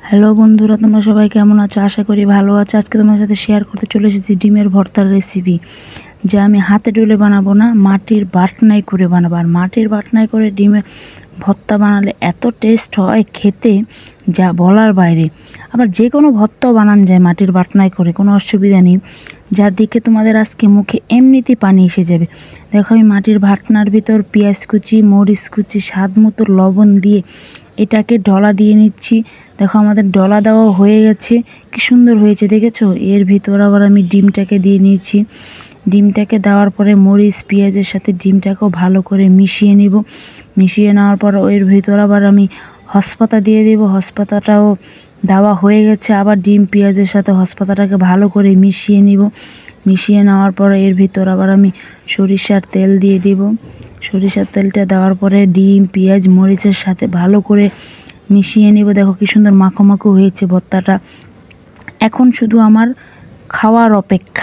Hello বন্ধুরা, তোমরা সবাই কেমন আছো? আশা করি ভালো আছো। আজকে তোমাদের সাথে শেয়ার করতে চলে এসেছি ডিমের ভর্তার রেসিপি, যা আমি হাতে ডলে বানাবো না, মাটির বাটনায় করে বানাবো। আর মাটির বাটনায় করে ডিমের ভর্তা বানালে এত টেস্ট হয় খেতে, যা বলার বাইরে। আবার যে কোনো ভর্তাও বানানো যায় মাটির বাটনায় করে, কোনো অসুবিধা নেই। যা দেখে তোমাদের আজকে মুখে এমনিতেই পানি এসে যাবে। দেখো, আমি মাটির বাটনার ভিতর পেঁয়াজ কুচি, মরিচ কুচি, স্বাদ মতো লবণ দিয়ে এটাকে ডলা দিয়ে নিচ্ছি। দেখো, আমাদের ডলা দেওয়া হয়ে গেছে, কি সুন্দর হয়েছে দেখেছো। এর ভিতর আবার আমি ডিমটাকে দিয়ে নিয়েছি। ডিমটাকে দেওয়ার পরে মরিচ পেঁয়াজের সাথে ডিমটাকেও ভালো করে মিশিয়ে নিব। মিশিয়ে নেওয়ার পর এর ভিতর আবার আমি হসপাতা দিয়ে দেব। হসপাতাটাও দেওয়া হয়ে গেছে। আবার ডিম পেঁয়াজের সাথে হসপাতাটাকে ভালো করে মিশিয়ে নিব। মিশিয়ে নেওয়ার পরে এর ভিতর আবার আমি সরিষার তেল দিয়ে দিব। সরিষার তেলটা দেওয়ার পরে ডিম পেঁয়াজ মরিচের সাথে ভালো করে মিশিয়ে নিব। দেখো কি সুন্দর মাখো মাখো হয়েছে ভর্তাটা। এখন শুধু আমার খাওয়ার অপেক্ষা।